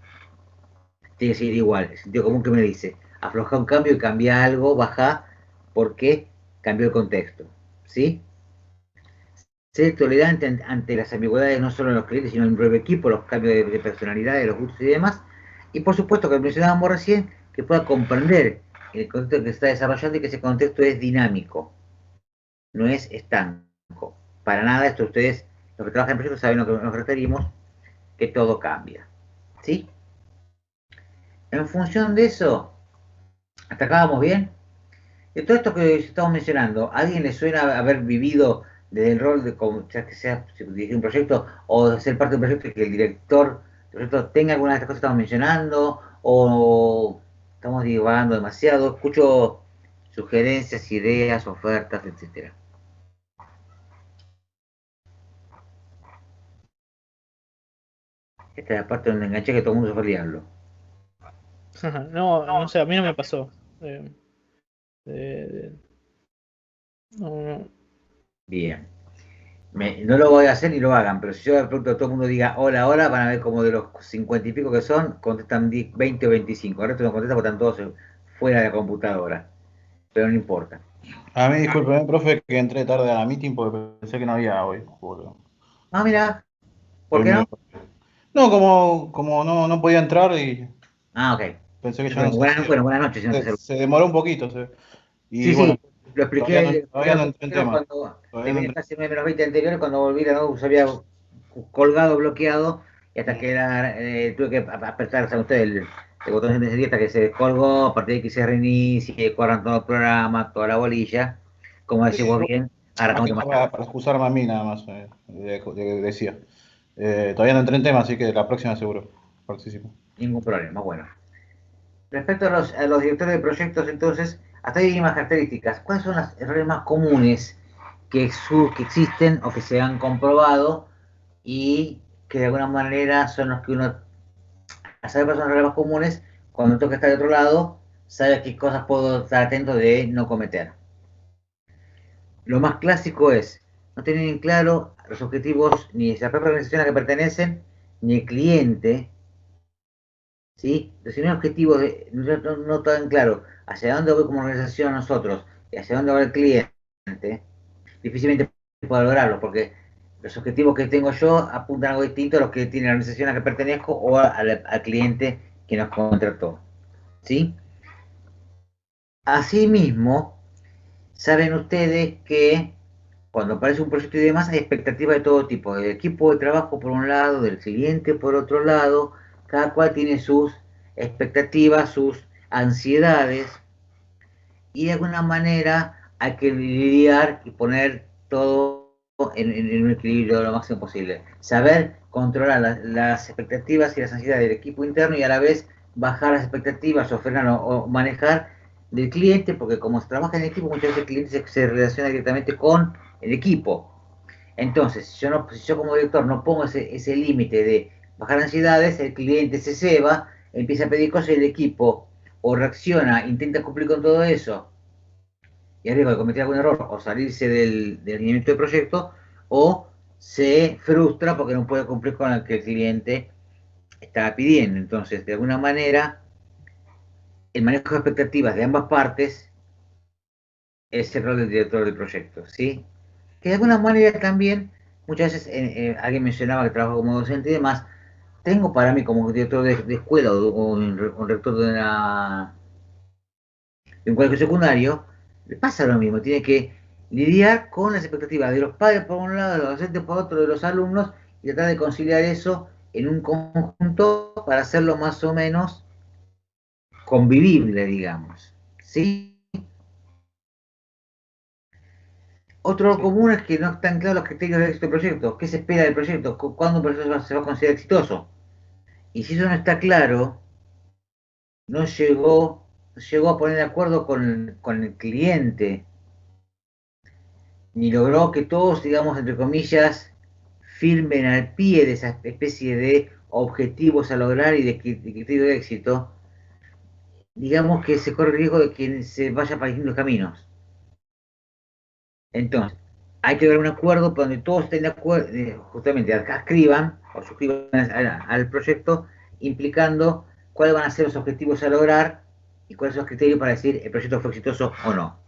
tiene que seguir igual. El sentido común que me dice, afloja un cambio y cambia algo, baja, porque cambió el contexto, ¿sí? Ser tolerante ante las ambigüedades no solo en los clientes, sino en el propio equipo, los cambios de personalidad, de los gustos y demás. Y por supuesto, que mencionábamos recién, que pueda comprender el contexto que se está desarrollando y que ese contexto es dinámico, no es estanco. Para nada, esto ustedes, los que trabajan en proyectos, saben a lo que nos referimos, que todo cambia, ¿sí? En función de eso, ¿hasta acá vamos bien? De todo esto que estamos mencionando, ¿a alguien le suena haber vivido desde el rol de como, ya que sea dirigir un proyecto o de ser parte de un proyecto y que el director del proyecto tenga alguna de estas cosas que estamos mencionando o estamos divagando demasiado. Escucho sugerencias, ideas, ofertas, etcétera. Esta es la parte donde enganché que todo el mundo se fue al diablo. No, no sé, a mí no me pasó. No. Bien. No lo voy a hacer ni lo hagan, pero si yo de pronto todo el mundo diga hola, hola, van a ver como de los 50 y pico que son, contestan 20 o 25. Ahora no contestan porque están todos fuera de la computadora. Pero no importa. A mí, discúlpeme, profe, que entré tarde a la meeting porque pensé que no había hoy. Juro. Ah, mira, ¿por qué no? No, como no podía entrar y Ah, ok. pensé que ya no se Bueno, hacía. buenas noches. Se demoró un poquito. Y Sí, bueno, lo expliqué todavía no entré en tema. cuando terminé casi 9 menos 20 anteriores, cuando volví la notebook se había colgado, bloqueado, y hasta que tuve que apretar, ¿saben ustedes? El botón de encendido hasta que se descolgó, a partir de que se reinicie, corran todo el programa, toda la bolilla, como decís vos bien, ahora Más que estamos nada para excusarme a mí nada más, decía. Todavía no entré en tema, así que la próxima seguro participo. ningún problema, bueno. Respecto a los directores de proyectos, entonces, hasta ahí hay más características. ¿Cuáles son los errores más comunes que existen o que se han comprobado y que de alguna manera son los que uno, a saber cuáles son los errores más comunes, cuando toca estar de otro lado, sabe a qué cosas puedo estar atento de no cometer? Lo más clásico es no tener en claro los objetivos ni de la propia organización a la que pertenecen, ni el cliente, ¿sí? Los primeros objetivos no tan claro hacia dónde voy como organización nosotros y hacia dónde va el cliente, difícilmente puedo lograrlo porque los objetivos que tengo yo apuntan a algo distinto a los que tiene la organización a la que pertenezco o al cliente que nos contrató, ¿sí? Asimismo, saben ustedes que cuando aparece un proyecto y demás hay expectativas de todo tipo, del equipo de trabajo por un lado, del cliente por otro lado, cada cual tiene sus expectativas, sus ansiedades, y de alguna manera hay que lidiar y poner todo en un equilibrio lo máximo posible. Saber controlar las expectativas y las ansiedades del equipo interno y a la vez bajar las expectativas o frenar o manejar del cliente, porque como se trabaja en equipo, muchas veces el cliente se relaciona directamente con el equipo. Entonces, si yo como director no pongo ese límite de bajar ansiedades, el cliente se ceba, empieza a pedir cosas y el equipo o reacciona, intenta cumplir con todo eso y arriesga de cometer algún error o salirse del alineamiento del proyecto, o se frustra porque no puede cumplir con lo que el cliente estaba pidiendo. Entonces, de alguna manera, el manejo de expectativas de ambas partes es el rol del director del proyecto, ¿sí? Que de alguna manera también, muchas veces alguien mencionaba que trabajo como docente y demás, tengo para mí como director de escuela o un rector de un colegio secundario, le pasa lo mismo, tiene que lidiar con las expectativas de los padres por un lado, de los docentes por otro, de los alumnos, y tratar de conciliar eso en un conjunto para hacerlo más o menos convivible, digamos. ¿Sí? Otro común es que no están claros los criterios de éxito del proyecto. ¿Qué se espera del proyecto? ¿Cuándo un proyecto se va a considerar exitoso? Y si eso no está claro, no llegó a poner de acuerdo con el cliente, ni logró que todos, digamos, entre comillas, firmen al pie de esa especie de objetivos a lograr y de criterio de éxito, digamos que se corre el riesgo de que se vaya para distintos caminos. Entonces, hay que lograr un acuerdo donde todos estén de acuerdo, justamente adscriban o suscriban al proyecto, implicando cuáles van a ser los objetivos a lograr y cuáles son los criterios para decir el proyecto fue exitoso o no.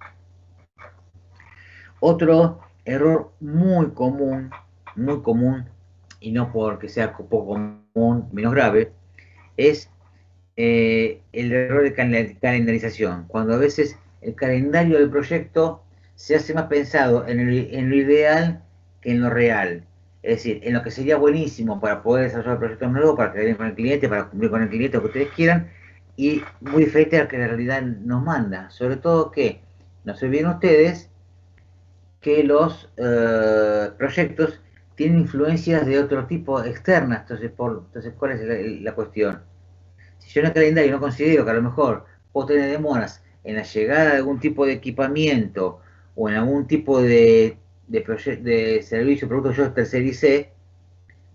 Otro error muy común, y no porque sea poco común, menos grave, es el error de calendarización, cuando a veces el calendario del proyecto se hace más pensado en lo ideal que en lo real. Es decir, en lo que sería buenísimo para poder desarrollar el proyecto nuevo, para quedar bien con el cliente, para cumplir con el cliente, lo que ustedes quieran, y muy diferente a lo que la realidad nos manda. Sobre todo que, no se olviden ustedes, que los proyectos tienen influencias de otro tipo externas. Entonces, ¿cuál es la cuestión? Si yo en el calendario no considero que a lo mejor puedo tener demoras en la llegada de algún tipo de equipamiento o en algún tipo de servicio, producto que yo tercericé,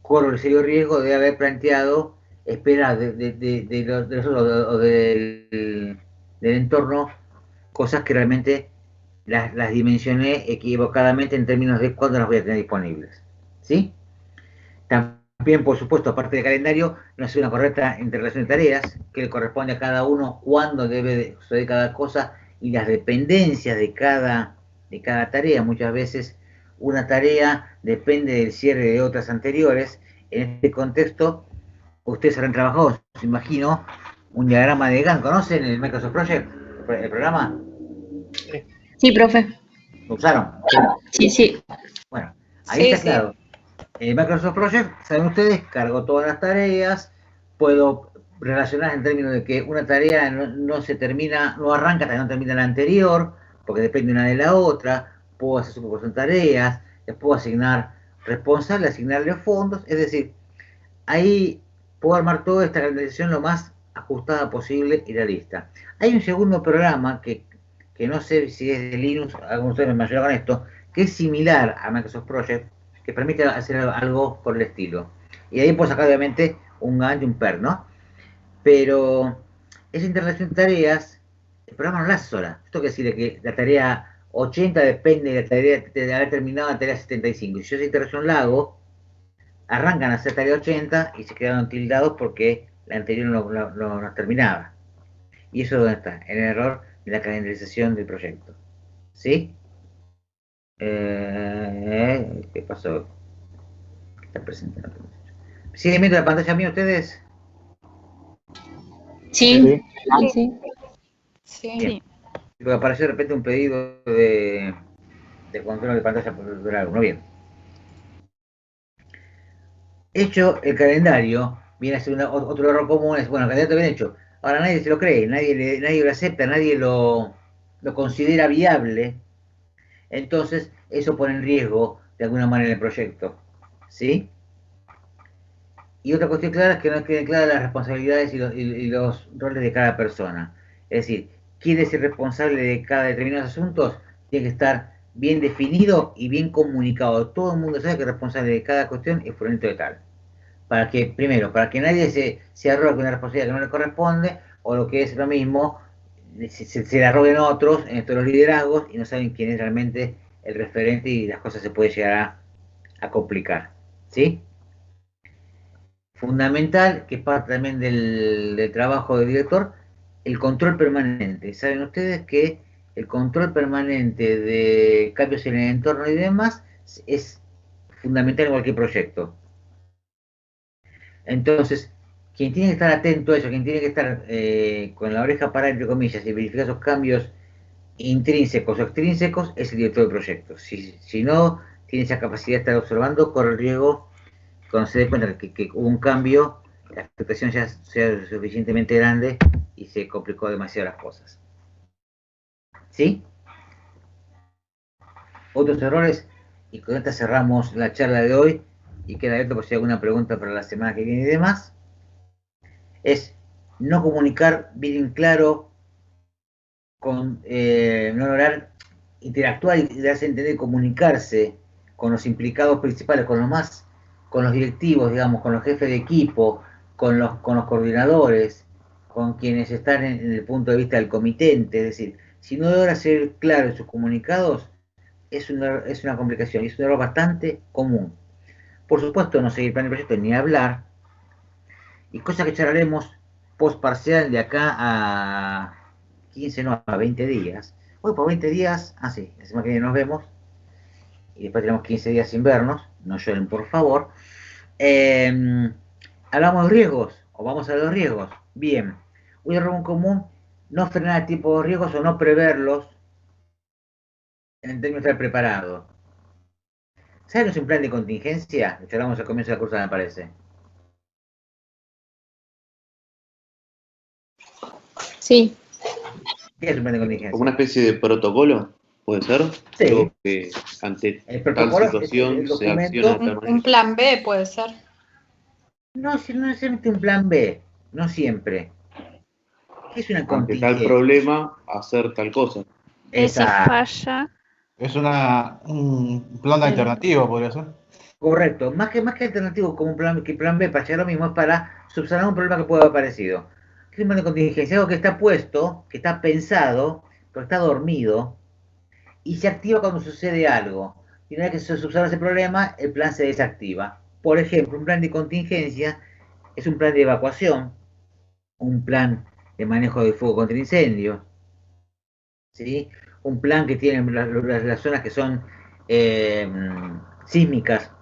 corro el serio riesgo de haber planteado esperar de los otros o del entorno cosas que realmente las dimensioné equivocadamente en términos de cuándo las voy a tener disponibles. ¿Sí? También, por supuesto, aparte del calendario, no hace una correcta interrelación de tareas, que le corresponde a cada uno cuándo debe suceder cada cosa y las dependencias de cada tarea. Muchas veces una tarea depende del cierre de otras anteriores. En este contexto, ustedes habrán trabajado, os imagino, un diagrama de Gantt. ¿Conocen el Microsoft Project, el programa? Sí, profe. ¿Lo usaron? Sí. Bueno, ahí Sí, está sí. claro. Microsoft Project, saben ustedes, cargo todas las tareas, puedo relacionar en términos de que una tarea no se termina, no arranca hasta que no termina la anterior, porque depende una de la otra, puedo hacer superposición de tareas, les puedo asignar responsables, asignarle fondos, es decir, ahí puedo armar toda esta organización lo más ajustada posible y realista. Hay un segundo programa que no sé si es de Linux, algunos de ustedes me ayudan con esto, que es similar a Microsoft Project, que permite hacer algo por el estilo. Y ahí puedo sacar obviamente un Gantt y un PERT, ¿no? Pero esa interrelación de tareas, el programa no la hace sola. Esto quiere decir que la tarea 80 depende de la tarea de haber terminado la tarea 75. Y si yo esa interrelación la hago, arrancan a hacer tarea 80 y se quedaron tildados porque la anterior no terminaba. Y eso es donde está, en el error de la calendarización del proyecto. ¿Sí? ¿Qué pasó? ¿Qué está presentando? ¿Siguen viendo la pantalla mía ustedes? Sí. Bien. Porque apareció de repente un pedido de control de pantalla por alguno. Bien. Hecho el calendario, viene a ser otro error común, es, bueno, el calendario está bien hecho. Ahora nadie se lo cree, nadie lo acepta, nadie lo considera viable. Entonces, eso pone en riesgo, de alguna manera, el proyecto. ¿Sí? Y otra cuestión clara es que no queden claras las responsabilidades y los roles de cada persona. Es decir, quién es el responsable de cada determinado asunto, tiene que estar bien definido y bien comunicado. Todo el mundo sabe que el responsable de cada cuestión es fulanito de tal. Para que, primero, para que nadie se arrogue una responsabilidad que no le corresponde, o lo que es lo mismo, se la arroguen otros en estos los liderazgos y no saben quién es realmente el referente y las cosas se pueden llegar a complicar. ¿Sí? Fundamental, que es parte también del trabajo del director, el control permanente. Saben ustedes que el control permanente de cambios en el entorno y demás es fundamental en cualquier proyecto. Entonces, quien tiene que estar atento a eso, quien tiene que estar con la oreja parada, entre comillas, y verificar esos cambios intrínsecos o extrínsecos, es el director del proyecto. Si no tiene esa capacidad de estar observando, corre el riesgo, cuando se dé cuenta que hubo un cambio, la afectación ya sea suficientemente grande y se complicó demasiado las cosas. ¿Sí? Otros errores, y con esta cerramos la charla de hoy, y queda abierto por si hay alguna pregunta para la semana que viene y demás, es no comunicar bien claro, no lograr interactuar y darse a entender, comunicarse con los implicados principales, con los directivos, digamos, con los jefes de equipo, con los coordinadores, con quienes están en el punto de vista del comitente. Es decir, si no logra ser claro en sus comunicados, es una complicación y es un error bastante común. Por supuesto, no seguir plan de proyecto ni hablar, y cosas que charlaremos post parcial de acá a 15, no, a 20 días. Hoy por 20 días, sí, la semana que viene nos vemos, y después tenemos 15 días sin vernos, no lloren por favor. Hablamos de riesgos, o vamos a ver los riesgos. Bien, un error muy común, no frenar el tipo de riesgos o no preverlos en términos de estar preparado. ¿Saben un plan de contingencia? Lo charlamos al comienzo de la cursa, me parece. Sí. ¿Qué es un plan de contingencia? ¿Como una especie de protocolo? ¿Puede ser? Sí. Digo que ante El tal protocolo, situación el se acciona de documento, tal Un manera. plan B puede ser. no, si no es necesariamente un plan B, no siempre. ¿Qué es una Ante tal contingencia? problema, hacer tal cosa. Y si Exacto, falla, Es un plan alternativo, podría ser. correcto. Más que alternativo como un plan, que plan B para llegar a lo mismo, es para subsanar un problema que puede haber aparecido. ¿Qué es un plan de contingencia? Algo que está puesto, que está pensado, pero está dormido, y se activa cuando sucede algo. Y una vez que se subsana ese problema, el plan se desactiva. Por ejemplo, un plan de contingencia es un plan de evacuación, un plan de manejo de fuego contra incendios, ¿sí? Un plan que tiene las zonas que son sísmicas,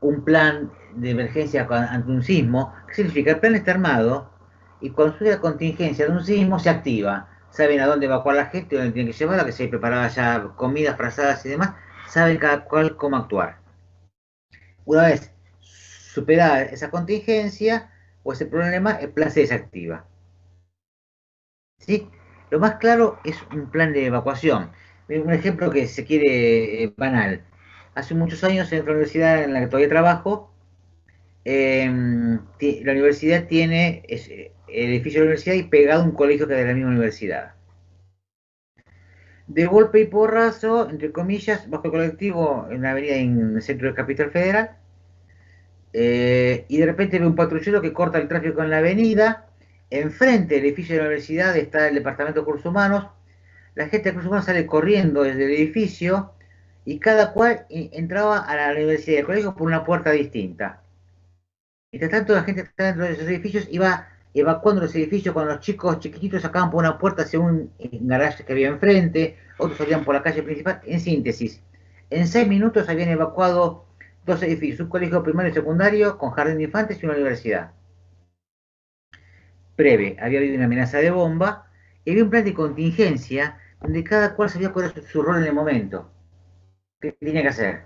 un plan de emergencia ante un sismo. ¿Qué significa? El plan está armado y cuando surge la contingencia de un sismo se activa. Saben a dónde evacuar a la gente, dónde tienen que llevarla, que se preparaba ya comidas, frazadas y demás. Saben cada cual cómo actuar. Una vez superada esa contingencia o ese problema, el plan se desactiva. ¿Sí? Lo más claro es un plan de evacuación. Un ejemplo que se quiere banal. Hace muchos años en la universidad en la que todavía trabajo, la universidad tiene el edificio de la universidad y pegado un colegio que es de la misma universidad. De golpe y porrazo, entre comillas, bajo el colectivo en la avenida en el centro del Capital Federal, y de repente ve un patrullero que corta el tráfico en la avenida. Enfrente del edificio de la universidad está el departamento de recursos humanos. La gente de recursos humanos sale corriendo desde el edificio y cada cual entraba a la universidad y al colegio por una puerta distinta. Mientras tanto, la gente que está dentro de esos edificios iba evacuando los edificios cuando los chicos chiquititos sacaban por una puerta hacia un garaje que había enfrente, otros salían por la calle principal. En síntesis, en 6 minutos habían evacuado 2 edificios, un colegio primario y secundario con jardín de infantes y una universidad. Breve, había habido una amenaza de bomba y había un plan de contingencia donde cada cual sabía cuál era su rol en el momento, qué tenía que hacer.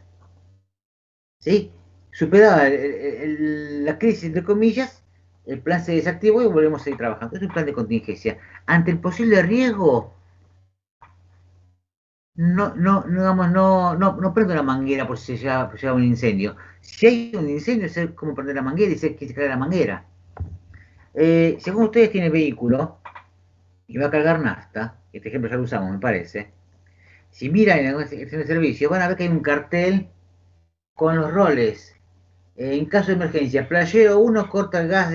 ¿Sí? Superada la crisis, entre comillas, el plan se desactivó y volvemos a seguir trabajando. Es un plan de contingencia. Ante el posible riesgo, no prende una manguera por si se llega un incendio. Si hay un incendio, sé cómo prender la manguera y sé que se cae la manguera. Según ustedes tienen vehículo y va a cargar nafta, este ejemplo ya lo usamos, me parece. Si miran en la sección de servicio, van a ver que hay un cartel con los roles. En caso de emergencia, playero 1 corta el gas,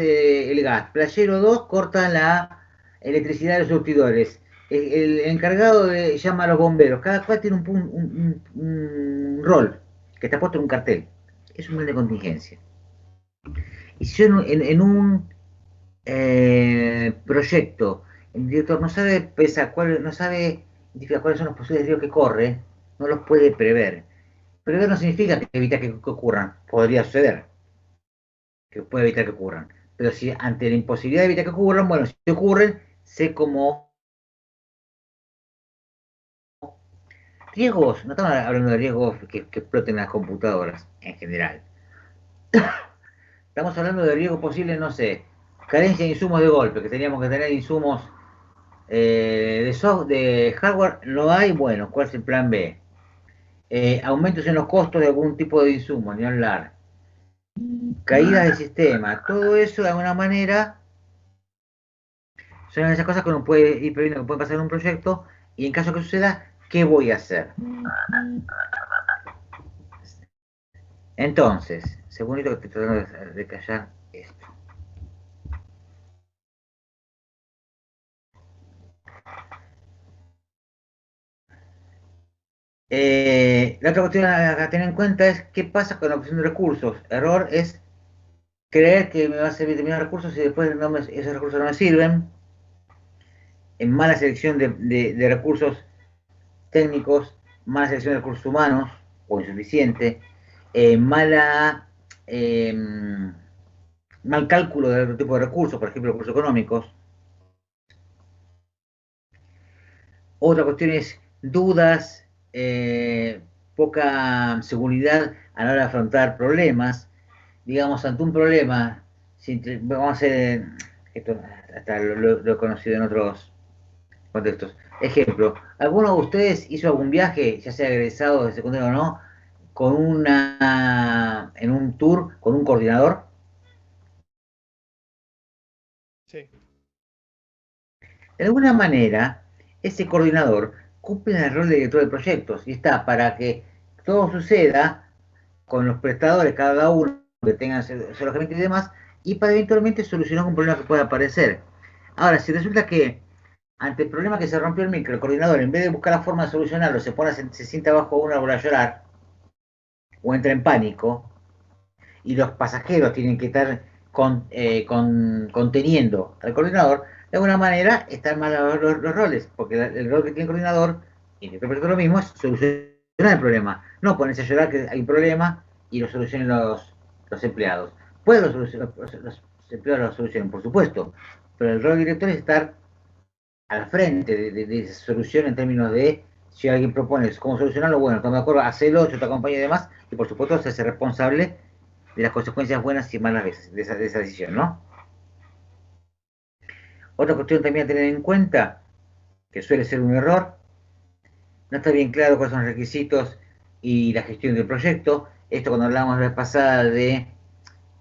playero 2 corta la electricidad de los surtidores, el encargado llama a los bomberos, cada cual tiene un rol que está puesto en un cartel. Es un plan de contingencia. Y si yo en un proyecto el director no sabe pensar, no sabe identificar cuáles son los posibles riesgos que corre, no los puede prever. Prever no significa que evita que ocurran, podría suceder, que puede evitar que ocurran. Pero si ante la imposibilidad de evitar que ocurran, bueno, si ocurren, sé cómo. Riesgos, no estamos hablando de riesgos que exploten las computadoras en general. Estamos hablando de riesgos posibles, no sé, carencia de insumos de golpe, que teníamos que tener insumos de hardware, no hay, bueno, ¿cuál es el plan B? Aumentos en los costos de algún tipo de insumo, ni hablar. Caídas del sistema, todo eso de alguna manera son esas cosas que uno puede ir previendo que puede pasar en un proyecto y en caso que suceda, ¿qué voy a hacer? Entonces, segundito que estoy tratando de callar esto. La otra cuestión a tener en cuenta es qué pasa con la obtención de recursos. Error es creer que me va a servir determinados recursos y después esos recursos no me sirven. En mala selección de recursos técnicos, mala selección de recursos humanos o insuficiente, mal cálculo de otro tipo de recursos, por ejemplo, recursos económicos. Otra cuestión es dudas, poca seguridad a la hora de afrontar problemas. Digamos, ante un problema, vamos a hacer, esto hasta lo he conocido en otros contextos, Ejemplo, ¿alguno de ustedes hizo algún viaje, ya sea egresado de secundario o no, en un tour con un coordinador? Sí. De alguna manera, ese coordinador cumple el rol de director de proyectos y está para que todo suceda con los prestadores, cada uno que tengan su alojamiento y demás, y para eventualmente solucionar un problema que pueda aparecer. Ahora, si resulta que ante el problema que se rompió el micro, el coordinador, en vez de buscar la forma de solucionarlo, se sienta abajo de un árbol a llorar, o entra en pánico, y los pasajeros tienen que estar conteniendo al coordinador, de alguna manera están mal los roles, porque el rol que tiene el coordinador, y el proyecto lo mismo, es solucionar el problema, no ponerse a llorar que hay un problema y lo solucionen los empleados. Pueden los empleados lo solucionen, por supuesto, pero el rol del director es estar al frente de esa solución en términos de si alguien propone cómo solucionarlo, bueno, estamos de acuerdo, hacelo, yo te acompaño y demás, y por supuesto se hace responsable de las consecuencias buenas y malas de esa decisión, ¿no? Otra cuestión también a tener en cuenta, que suele ser un error, no está bien claro cuáles son los requisitos y la gestión del proyecto. Esto cuando hablábamos la vez pasada de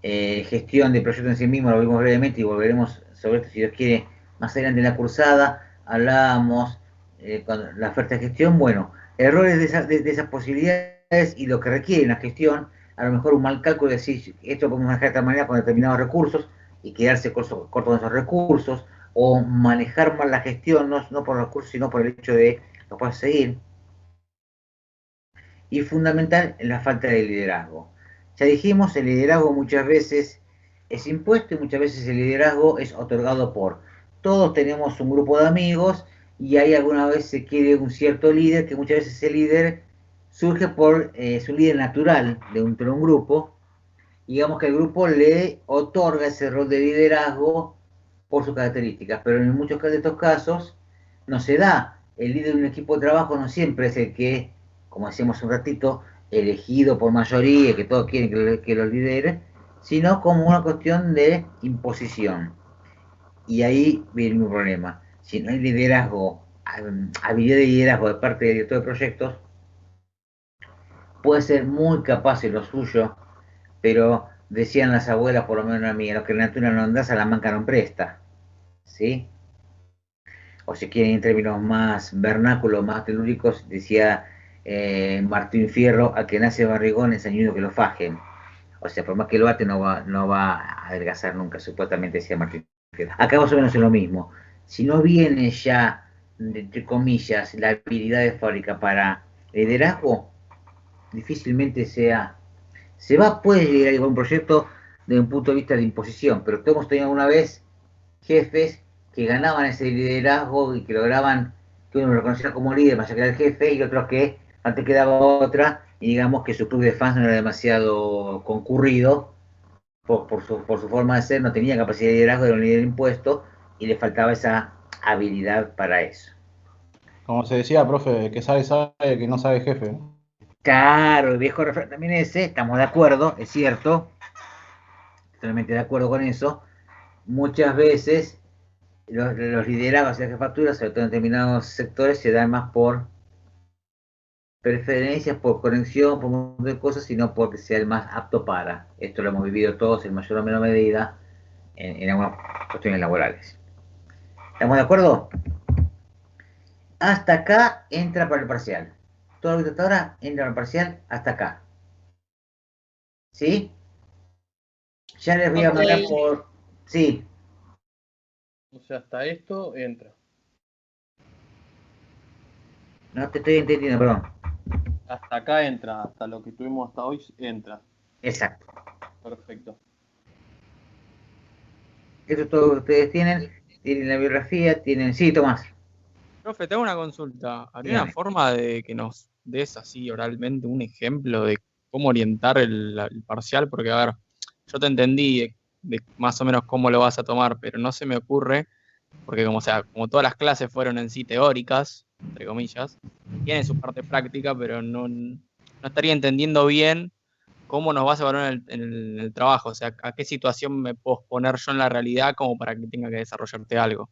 gestión de proyecto en sí mismo, lo vimos brevemente y volveremos sobre esto si Dios quiere más adelante en la cursada. Hablábamos con la oferta de gestión, bueno, errores de esas posibilidades y lo que requiere una gestión, a lo mejor un mal cálculo de decir, esto lo podemos manejar de esta manera con determinados recursos y quedarse corto con esos recursos, o manejar mal la gestión, no por los recursos, sino por el hecho de lo puedas seguir. Y fundamental en la falta de liderazgo. Ya dijimos, el liderazgo muchas veces es impuesto y muchas veces el liderazgo es otorgado por. Todos tenemos un grupo de amigos y hay alguna vez se quiere un cierto líder, que muchas veces ese líder surge por su líder natural de un grupo. Digamos que el grupo le otorga ese rol de liderazgo por sus características, pero en muchos de estos casos no se da. El líder de un equipo de trabajo no siempre es el que, como decíamos un ratito, elegido por mayoría, que todos quieren que lo lidere, sino como una cuestión de imposición. Y ahí viene un problema. Si no hay liderazgo, habilidad de liderazgo de parte del director de proyectos, puede ser muy capaz en lo suyo, pero decían las abuelas, por lo menos a mí, lo que la natura no anda, a la manca no presta. ¿Sí? O si quieren en términos más vernáculos, más telúricos, decía Martín Fierro, a que nace barrigón es añudo que lo fajen. O sea, por más que lo ate, no va a adelgazar nunca, supuestamente decía Martín Fierro. Acá más o menos es lo mismo. Si no viene ya, entre comillas, la habilidad de fábrica para liderazgo, difícilmente puede llegar a un proyecto desde un punto de vista de imposición, pero todos hemos tenido alguna vez jefes que ganaban ese liderazgo y que lograban que uno lo reconociera como líder, más allá que era el jefe, y otros que antes quedaba otra, y digamos que su club de fans no era demasiado concurrido por su forma de ser, no tenía capacidad de liderazgo, era un líder impuesto y le faltaba esa habilidad para eso. Como se decía, profe, que sabe, que no sabe jefe, ¿no? Claro, el viejo refrán también ese, estamos de acuerdo, es cierto, totalmente de acuerdo con eso. Muchas veces los liderazgos y las jefaturas, sobre todo en determinados sectores, se dan más por preferencias, por conexión, por un montón de cosas, sino porque sea el más apto para. Esto lo hemos vivido todos en mayor o menor medida en algunas cuestiones laborales. ¿Estamos de acuerdo? Hasta acá entra para el parcial. Todo lo que hasta ahora entra para el parcial hasta acá. ¿Sí? Ya les voy a mandar por... Sí. O sea, hasta esto entra. No te estoy entendiendo, perdón. Hasta acá entra, hasta lo que tuvimos hasta hoy entra. Exacto. Perfecto. Esto es todo lo que ustedes tienen. Tienen la biografía, tienen... Sí, Tomás. Profe, te hago una consulta. ¿Habría Dígame. una forma de que nos des así oralmente un ejemplo de cómo orientar el parcial? Porque, a ver, yo te entendí de más o menos cómo lo vas a tomar, pero no se me ocurre, porque como todas las clases fueron en sí teóricas, entre comillas, tiene su parte práctica, pero no estaría entendiendo bien cómo nos vas a evaluar en el trabajo. O sea, a qué situación me puedo poner yo en la realidad como para que tenga que desarrollarte algo.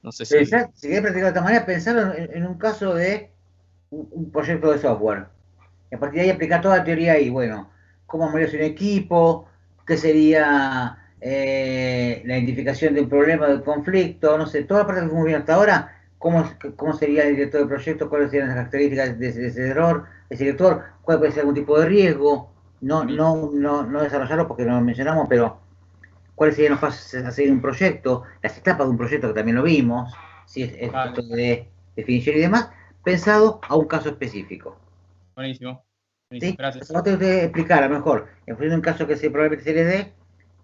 No sé si... Si querés practicar de esta manera, pensalo en un caso de un proyecto de software. Y a partir de ahí aplicar toda la teoría ahí. Bueno, cómo manejarse un equipo, qué sería la identificación de un problema, de un conflicto, no sé, toda la parte que fuimos viendo hasta ahora, cómo sería el director del proyecto, cuáles serían las características de ese error, de ese director, cuál puede ser algún tipo de riesgo, no desarrollarlo porque no lo mencionamos, pero cuáles serían los pasos a seguir un proyecto, las etapas de un proyecto que también lo vimos, si es esto de definición y demás, pensado a un caso específico. Buenísimo. ¿Sí? Gracias. Vos tenés que explicar a lo mejor, en función de un caso que probablemente se les dé,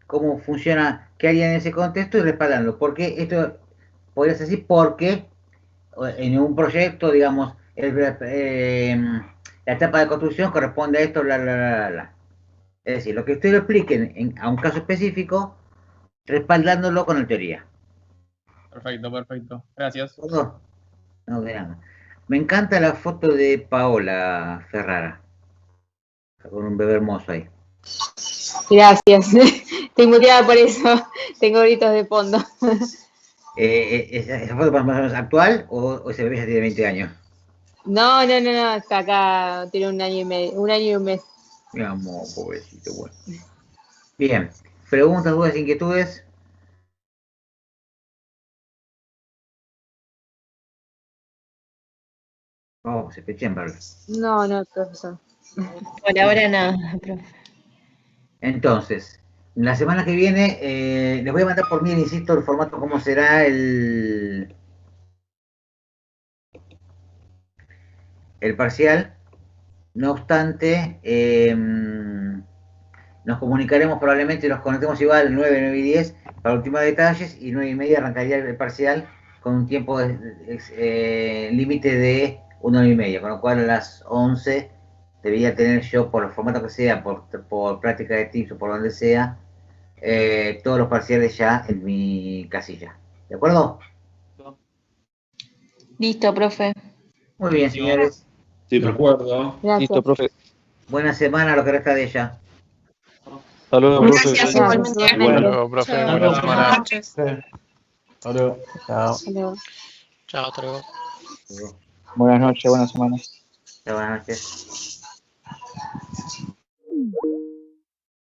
cómo funciona, qué harían en ese contexto y respaldarlo. Porque esto podría ser así porque en un proyecto, digamos, la etapa de construcción corresponde a esto, bla, bla, bla, bla, bla. Es decir, lo que ustedes lo expliquen a un caso específico, respaldándolo con la teoría. Perfecto. Gracias. ¿Todo? No, de nada. Me encanta la foto de Paola Ferrara, con un bebé hermoso ahí. Gracias. Estoy muteada por eso. Tengo gritos de fondo. ¿Esa foto más o menos actual o ese bebé ya tiene 20 años? No, está acá, tiene 1 año y medio, 1 año y un mes. Mi amor, pobrecito, bueno. Bien, preguntas, dudas, inquietudes. Vamos, se pechen, Pablo. No, profesor. Por ahora nada, profe. Entonces, la semana que viene les voy a mandar por mail, insisto, el formato, cómo será el parcial. No obstante, nos comunicaremos probablemente, nos conectemos igual 9 y 10 para ultimar detalles y 9:30 arrancaría el parcial con un tiempo límite de 1 hora y media, con lo cual a las 11 debería tener yo, por los formatos que sea, por práctica de Teams o por donde sea, todos los parciales ya en mi casilla. ¿De acuerdo? Listo, profe. Muy bien, señores. Sí, de acuerdo. Gracias. Listo, profe. Buena semana lo que resta de ella. Hasta luego, profe. Gracias, igualmente. Hasta luego, profe. Chao. Buena Buenas semana. noches. Hasta luego. Chao. Chao, hasta luego. Buenas noches, buenas semanas. Buenas noches.